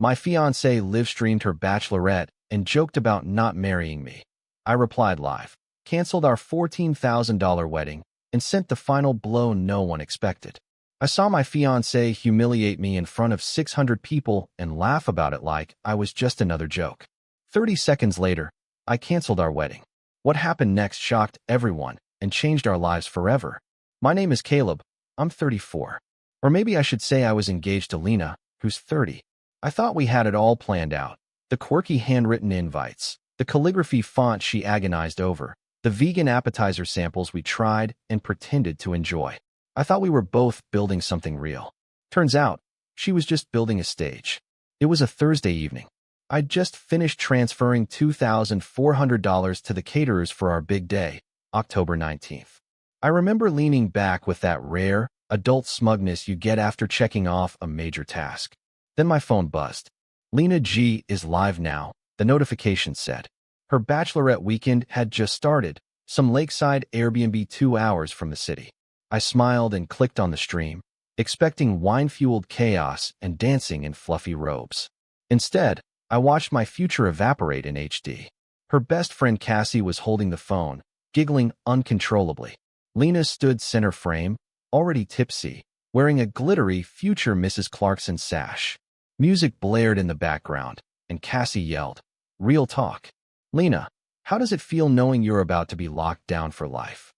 My fiancée live-streamed her bachelorette and joked about not marrying me. I replied live, canceled our $14,000 wedding, and sent the final blow no one expected. I saw my fiancé humiliate me in front of 600 people and laugh about it like I was just another joke. 30 seconds later, I canceled our wedding. What happened next shocked everyone and changed our lives forever. My name is Caleb. I'm 34. Or maybe I should say I was engaged to Lena, who's 30. I thought we had it all planned out. The quirky handwritten invites, the calligraphy font she agonized over, the vegan appetizer samples we tried and pretended to enjoy. I thought we were both building something real. Turns out, she was just building a stage. It was a Thursday evening. I'd just finished transferring $2,400 to the caterers for our big day, October 19th. I remember leaning back with that rare, adult smugness you get after checking off a major task. Then my phone buzzed. Lena G is live now, the notification said. Her bachelorette weekend had just started, some lakeside Airbnb 2 hours from the city. I smiled and clicked on the stream, expecting wine-fueled chaos and dancing in fluffy robes. Instead, I watched my future evaporate in HD. Her best friend Cassie was holding the phone, giggling uncontrollably. Lena stood center frame, already tipsy, wearing a glittery future Mrs. Clarkson sash. Music blared in the background, and Cassie yelled, "Real talk. Lena, how does it feel knowing you're about to be locked down for life?"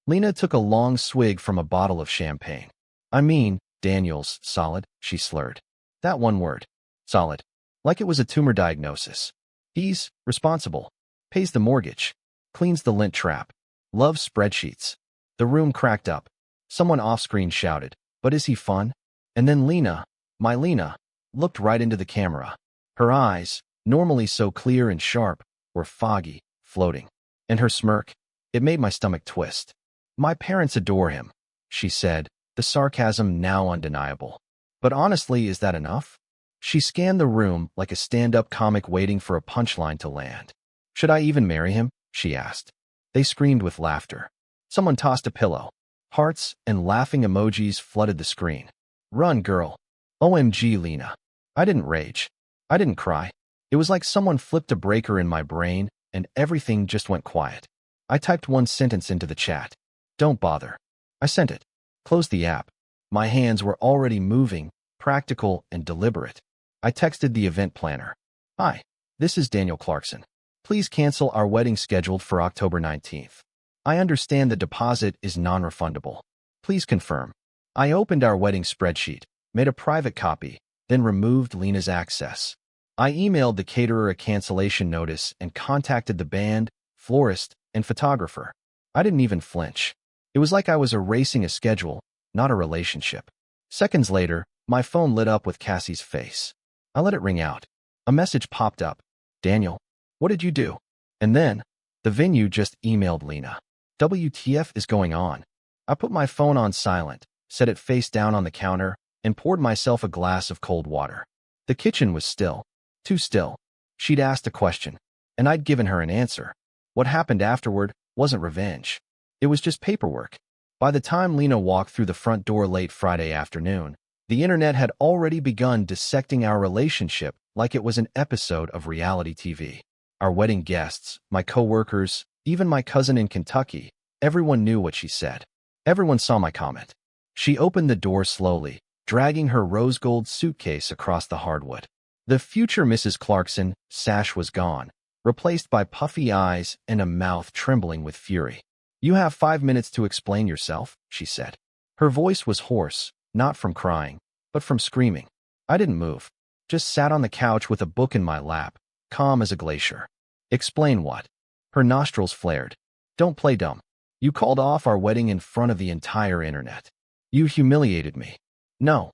Lena took a long swig from a bottle of champagne. "I mean, Daniel's solid," she slurred. That one word. Solid. Like it was a tumor diagnosis. He's responsible. Pays the mortgage. Cleans the lint trap. Loves spreadsheets. The room cracked up. Someone off-screen shouted, "But is he fun?" And then Lena, my Lena, looked right into the camera. Her eyes, normally so clear and sharp, were foggy, floating. And her smirk, it made my stomach twist. "My parents adore him," she said, the sarcasm now undeniable. "But honestly, is that enough?" She scanned the room like a stand-up comic waiting for a punchline to land. "Should I even marry him?" she asked. They screamed with laughter. Someone tossed a pillow. Hearts and laughing emojis flooded the screen. "Run, girl." OMG, Lena. I didn't rage. I didn't cry. It was like someone flipped a breaker in my brain and everything just went quiet. I typed one sentence into the chat. "Don't bother." I sent it. Closed the app. My hands were already moving, practical and deliberate. I texted the event planner. "Hi, this is Daniel Clarkson. Please cancel our wedding scheduled for October 19th. I understand the deposit is non-refundable. Please confirm." I opened our wedding spreadsheet, made a private copy, then removed Lena's access. I emailed the caterer a cancellation notice and contacted the band, florist, and photographer. I didn't even flinch. It was like I was erasing a schedule, not a relationship. Seconds later, my phone lit up with Cassie's face. I let it ring out. A message popped up. "Daniel, what did you do?" And then, the venue just emailed Lena. "WTF is going on?" I put my phone on silent, set it face down on the counter, and poured myself a glass of cold water. The kitchen was still. Too still. She'd asked a question, and I'd given her an answer. What happened afterward wasn't revenge. It was just paperwork. By the time Lena walked through the front door late Friday afternoon, the internet had already begun dissecting our relationship like it was an episode of reality TV. Our wedding guests, my coworkers, even my cousin in Kentucky, everyone knew what she said. Everyone saw my comment. She opened the door slowly, dragging her rose gold suitcase across the hardwood. The future Mrs. Clarkson sash was gone, replaced by puffy eyes and a mouth trembling with fury. "You have 5 minutes to explain yourself," she said. Her voice was hoarse, not from crying, but from screaming. I didn't move, just sat on the couch with a book in my lap, calm as a glacier. "Explain what?" Her nostrils flared. "Don't play dumb. You called off our wedding in front of the entire internet. You humiliated me." "No,"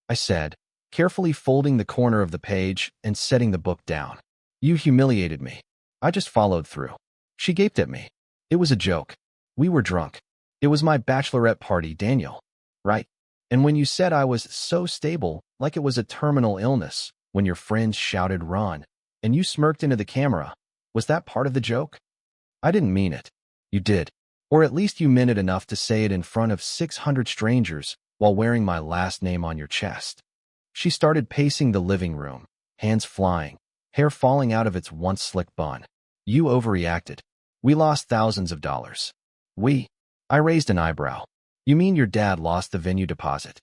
I said, carefully folding the corner of the page and setting the book down. "You humiliated me. I just followed through." She gaped at me. "It was a joke. We were drunk. It was my bachelorette party, Daniel. Right? And when you said I was so stable, like it was a terminal illness, when your friends shouted run, and you smirked into the camera, was that part of the joke?" "I didn't mean it." "You did. Or at least you meant it enough to say it in front of 600 strangers while wearing my last name on your chest." She started pacing the living room, hands flying, hair falling out of its once slick bun. You overreacted. We lost thousands of dollars. I raised an eyebrow. You mean your dad lost the venue deposit?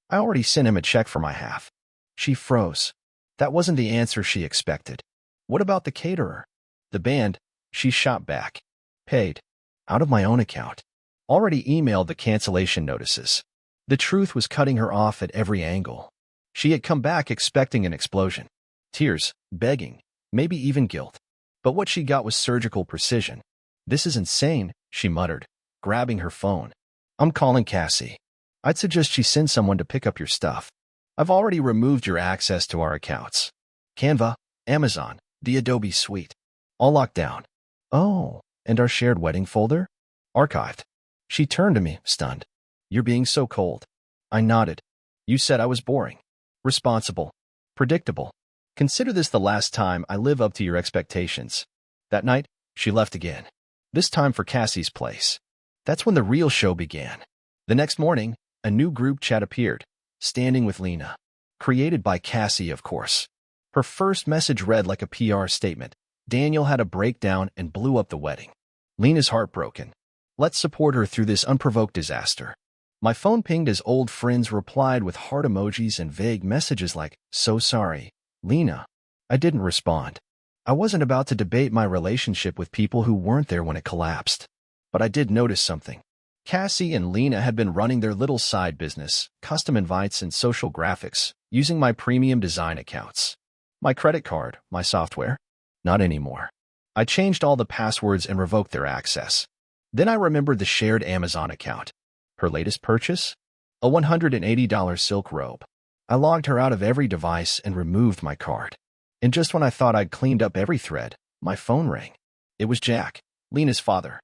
I already sent him a check for my half. She froze. That wasn't the answer she expected. What about the caterer? The band? She shot back. Paid. Out of my own account. Already emailed the cancellation notices. The truth was cutting her off at every angle. She had come back expecting an explosion. Tears, begging, maybe even guilt. But what she got was surgical precision. This is insane, she muttered, grabbing her phone. I'm calling Cassie. I'd suggest she send someone to pick up your stuff. I've already removed your access to our accounts. Canva, Amazon, the Adobe suite. All locked down. Oh, and our shared wedding folder? Archived. She turned to me, stunned. You're being so cold. I nodded. You said I was boring. Responsible. Predictable. Consider this the last time I live up to your expectations. That night, she left again. This time for Cassie's place. That's when the real show began. The next morning, a new group chat appeared, Standing with Lena. Created by Cassie, of course. Her first message read like a PR statement. Daniel had a breakdown and blew up the wedding. Lena's heartbroken. Let's support her through this unprovoked disaster. My phone pinged as old friends replied with heart emojis and vague messages like, so sorry, Lena. I didn't respond. I wasn't about to debate my relationship with people who weren't there when it collapsed. But I did notice something. Cassie and Lena had been running their little side business, custom invites and social graphics, using my premium design accounts. My credit card, my software? Not anymore. I changed all the passwords and revoked their access. Then I remembered the shared Amazon account. Her latest purchase? A $180 silk robe. I logged her out of every device and removed my card. And just when I thought I'd cleaned up every thread, my phone rang. It was Jack, Lena's father.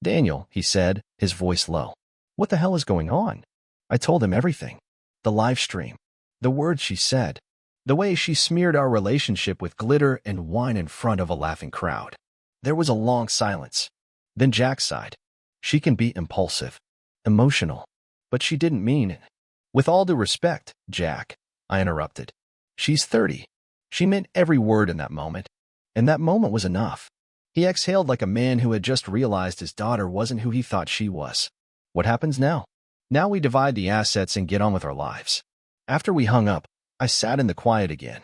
Daniel, he said, his voice low. What the hell is going on? I told him everything. The live stream. The words she said. The way she smeared our relationship with glitter and wine in front of a laughing crowd. There was a long silence. Then Jack sighed. She can be impulsive, emotional, but she didn't mean it. With all due respect, Jack, I interrupted. She's 30. She meant every word in that moment. And that moment was enough. He exhaled like a man who had just realized his daughter wasn't who he thought she was. What happens now? Now we divide the assets and get on with our lives. After we hung up, I sat in the quiet again.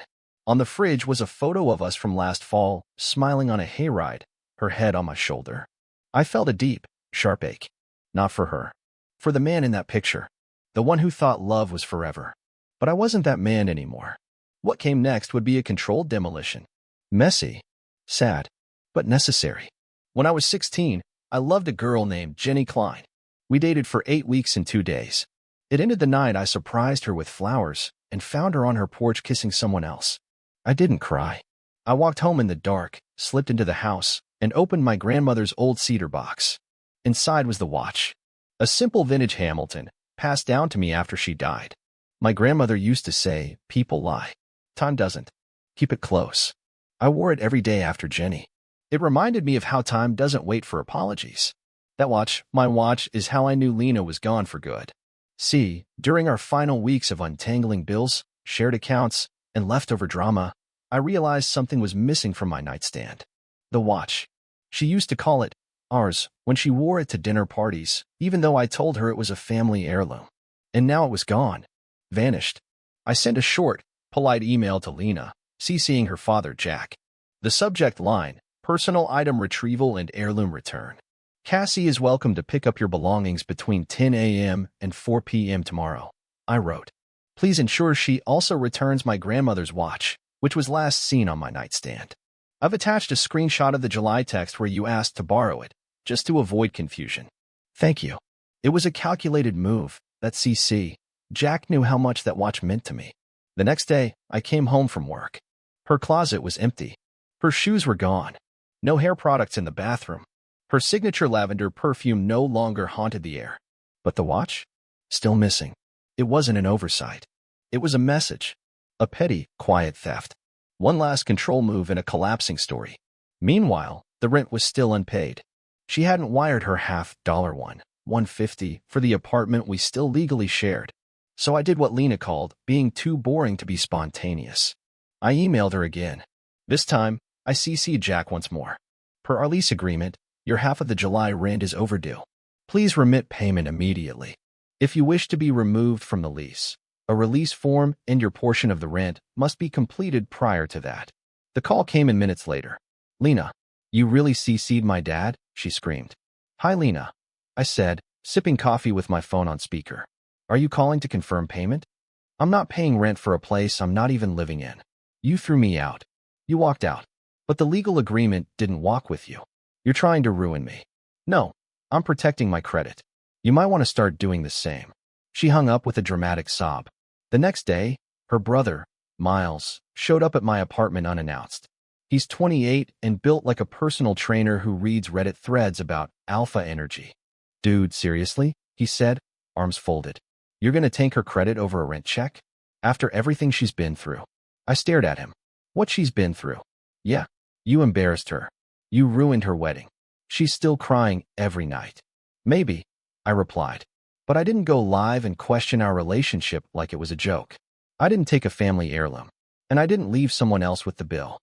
On the fridge was a photo of us from last fall, smiling on a hayride, her head on my shoulder. I felt a deep, sharp ache. Not for her. For the man in that picture. The one who thought love was forever. But I wasn't that man anymore. What came next would be a controlled demolition. Messy. Sad. But necessary. When I was 16, I loved a girl named Jenny Klein. We dated for 8 weeks and 2 days. It ended the night I surprised her with flowers and found her on her porch kissing someone else. I didn't cry. I walked home in the dark, slipped into the house, and opened my grandmother's old cedar box. Inside was the watch. A simple vintage Hamilton, passed down to me after she died. My grandmother used to say, people lie. Time doesn't. Keep it close. I wore it every day after Jenny. It reminded me of how time doesn't wait for apologies. That watch, my watch, is how I knew Lena was gone for good. See, during our final weeks of untangling bills, shared accounts, and leftover drama, I realized something was missing from my nightstand. The watch. She used to call it ours when she wore it to dinner parties, even though I told her it was a family heirloom. And now it was gone. Vanished. I sent a short, polite email to Lena, CCing her father, Jack. The subject line, personal item retrieval and heirloom return. Cassie is welcome to pick up your belongings between 10 a.m. and 4 p.m. tomorrow. I wrote. Please ensure she also returns my grandmother's watch, which was last seen on my nightstand. I've attached a screenshot of the July text where you asked to borrow it, just to avoid confusion. Thank you. It was a calculated move, that CC. Jack knew how much that watch meant to me. The next day, I came home from work. Her closet was empty. Her shoes were gone. No hair products in the bathroom. Her signature lavender perfume no longer haunted the air. But the watch? Still missing. It wasn't an oversight. It was a message. A petty, quiet theft. One last control move in a collapsing story. Meanwhile, the rent was still unpaid. She hadn't wired her $150 for the apartment we still legally shared. So I did what Lena called being too boring to be spontaneous. I emailed her again. This time, I CC'd Jack once more. Per our lease agreement, your half of the July rent is overdue. Please remit payment immediately. If you wish to be removed from the lease, a release form and your portion of the rent must be completed prior to that. The call came in minutes later. Lena, you really CC'd my dad? She screamed. Hi, Lena, I said, sipping coffee with my phone on speaker. Are you calling to confirm payment? I'm not paying rent for a place I'm not even living in. You threw me out. You walked out. But the legal agreement didn't walk with you. You're trying to ruin me. No, I'm protecting my credit. You might want to start doing the same. She hung up with a dramatic sob. The next day, her brother, Miles, showed up at my apartment unannounced. He's 28 and built like a personal trainer who reads Reddit threads about alpha energy. Dude, seriously? He said, arms folded. You're gonna tank her credit over a rent check? After everything she's been through. I stared at him. What she's been through? Yeah, you embarrassed her. You ruined her wedding. She's still crying every night. Maybe, I replied. But I didn't go live and question our relationship like it was a joke. I didn't take a family heirloom. And I didn't leave someone else with the bill.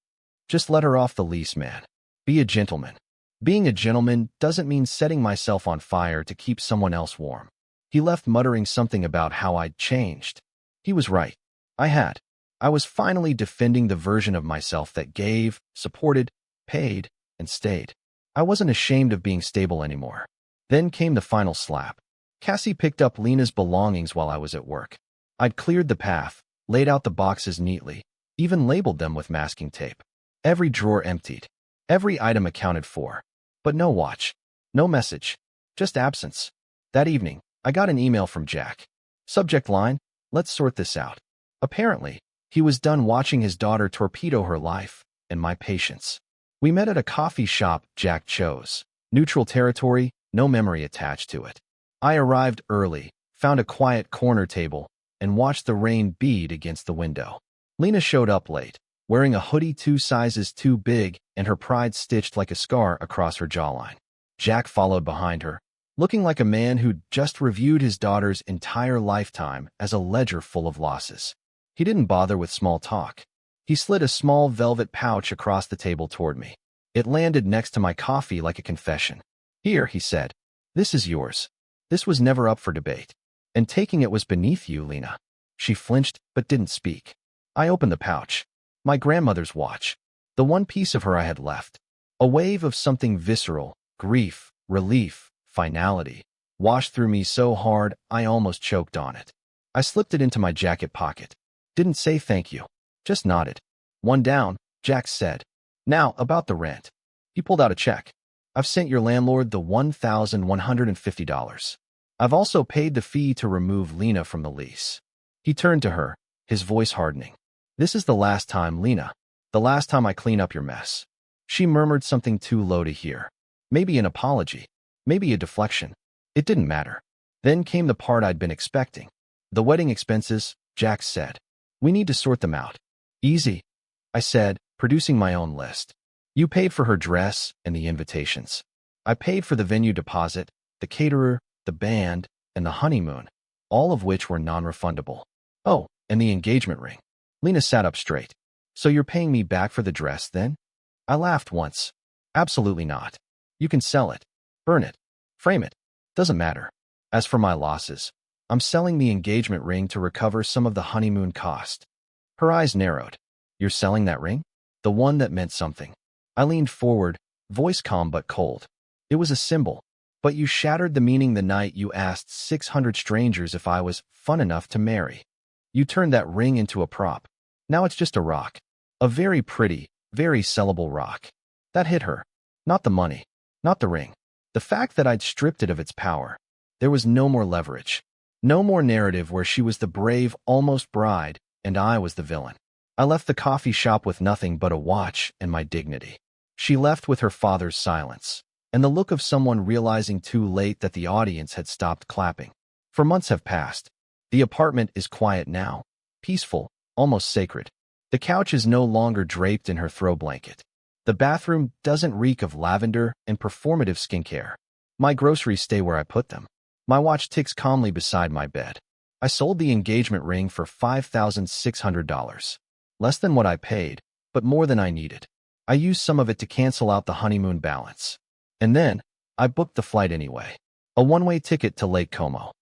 Just let her off the lease, man. Be a gentleman. Being a gentleman doesn't mean setting myself on fire to keep someone else warm. He left muttering something about how I'd changed. He was right. I had. I was finally defending the version of myself that gave, supported, paid, and stayed. I wasn't ashamed of being stable anymore. Then came the final slap. Cassie picked up Lena's belongings while I was at work. I'd cleared the path, laid out the boxes neatly, even labeled them with masking tape. Every drawer emptied. Every item accounted for. But no watch. No message. Just absence. That evening, I got an email from Jack. Subject line, let's sort this out. Apparently, he was done watching his daughter torpedo her life and my patience. We met at a coffee shop Jack chose. Neutral territory, no memory attached to it. I arrived early, found a quiet corner table, and watched the rain bead against the window. Lena showed up late, wearing a hoodie 2 sizes too big and her pride stitched like a scar across her jawline. Jack followed behind her, looking like a man who'd just reviewed his daughter's entire lifetime as a ledger full of losses. He didn't bother with small talk. He slid a small velvet pouch across the table toward me. It landed next to my coffee like a confession. Here, he said. This is yours. This was never up for debate. And taking it was beneath you, Lena. She flinched but didn't speak. I opened the pouch. My grandmother's watch. The one piece of her I had left. A wave of something visceral, grief, relief, finality, washed through me so hard I almost choked on it. I slipped it into my jacket pocket. Didn't say thank you. Just nodded. One down, Jack said. Now, about the rent. He pulled out a check. I've sent your landlord the $1,150. I've also paid the fee to remove Lena from the lease. He turned to her, his voice hardening. This is the last time, Lena. The last time I clean up your mess. She murmured something too low to hear. Maybe an apology. Maybe a deflection. It didn't matter. Then came the part I'd been expecting. The wedding expenses, Jack said. We need to sort them out. Easy, I said, producing my own list. You paid for her dress and the invitations. I paid for the venue deposit, the caterer, the band, and the honeymoon, all of which were non-refundable. Oh, and the engagement ring. Lena sat up straight. So you're paying me back for the dress, then? I laughed once. Absolutely not. You can sell it, burn it, frame it. Doesn't matter. As for my losses, I'm selling the engagement ring to recover some of the honeymoon cost. Her eyes narrowed. You're selling that ring? The one that meant something. I leaned forward, voice calm but cold. It was a symbol, but you shattered the meaning the night you asked 600 strangers if I was fun enough to marry. You turned that ring into a prop. Now it's just a rock. A very pretty, very sellable rock. That hit her. Not the money. Not the ring. The fact that I'd stripped it of its power. There was no more leverage. No more narrative where she was the brave, almost bride, and I was the villain. I left the coffee shop with nothing but a watch and my dignity. She left with her father's silence, and the look of someone realizing too late that the audience had stopped clapping. For months have passed. The apartment is quiet now, peaceful, almost sacred. The couch is no longer draped in her throw blanket. The bathroom doesn't reek of lavender and performative skincare. My groceries stay where I put them. My watch ticks calmly beside my bed. I sold the engagement ring for $5,600. Less than what I paid, but more than I needed. I used some of it to cancel out the honeymoon balance. And then, I booked the flight anyway. A one-way ticket to Lake Como.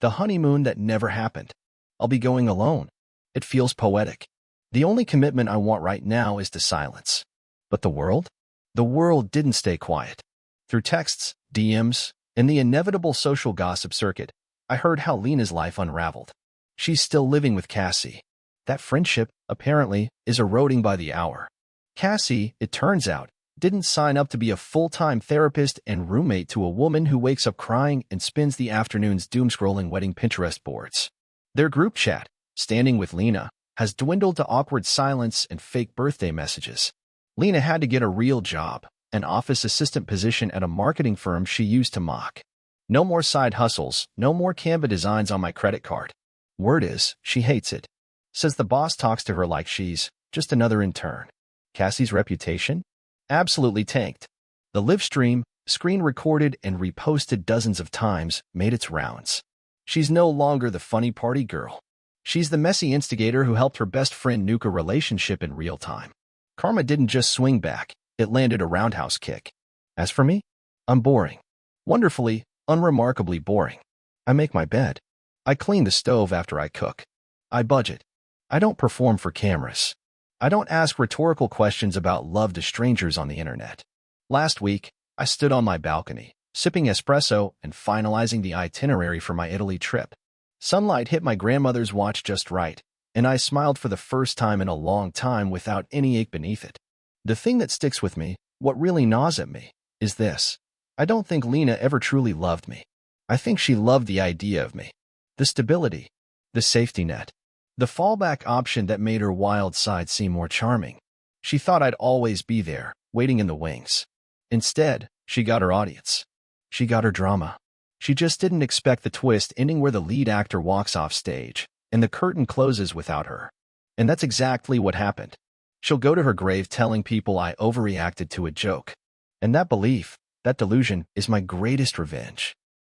The honeymoon that never happened. I'll be going alone. It feels poetic. The only commitment I want right now is to silence. But the world? The world didn't stay quiet. Through texts, DMs, and the inevitable social gossip circuit, I heard how Lena's life unraveled. She's still living with Cassie. That friendship, apparently, is eroding by the hour. Cassie, it turns out, didn't sign up to be a full-time therapist and roommate to a woman who wakes up crying and spends the afternoons doom-scrolling wedding Pinterest boards. Their group chat, Standing with Lena, has dwindled to awkward silence and fake birthday messages. Lena had to get a real job, an office assistant position at a marketing firm she used to mock. No more side hustles, no more Canva designs on my credit card. Word is, she hates it. Says the boss talks to her like she's just another intern. Cassie's reputation? Absolutely tanked. The Livestream, screen recorded and reposted dozens of times, made its rounds. She's no longer the funny party girl. She's the messy instigator who helped her best friend nuke a relationship in real time. Karma didn't just swing back, it landed a roundhouse kick. As for me, I'm boring. Wonderfully, unremarkably boring. I make my bed. I clean the stove after I cook. I budget. I don't perform for cameras. I don't ask rhetorical questions about love to strangers on the internet. Last week, I stood on my balcony, sipping espresso and finalizing the itinerary for my Italy trip. Sunlight hit my grandmother's watch just right, and I smiled for the first time in a long time without any ache beneath it. The thing that sticks with me, what really gnaws at me, is this. I don't think Lena ever truly loved me. I think she loved the idea of me. The stability. The safety net. The fallback option that made her wild side seem more charming. She thought I'd always be there, waiting in the wings. Instead, she got her audience. She got her drama. She just didn't expect the twist ending where the lead actor walks off stage, and the curtain closes without her. And that's exactly what happened. She'll go to her grave telling people I overreacted to a joke. And that belief, that delusion, is my greatest revenge.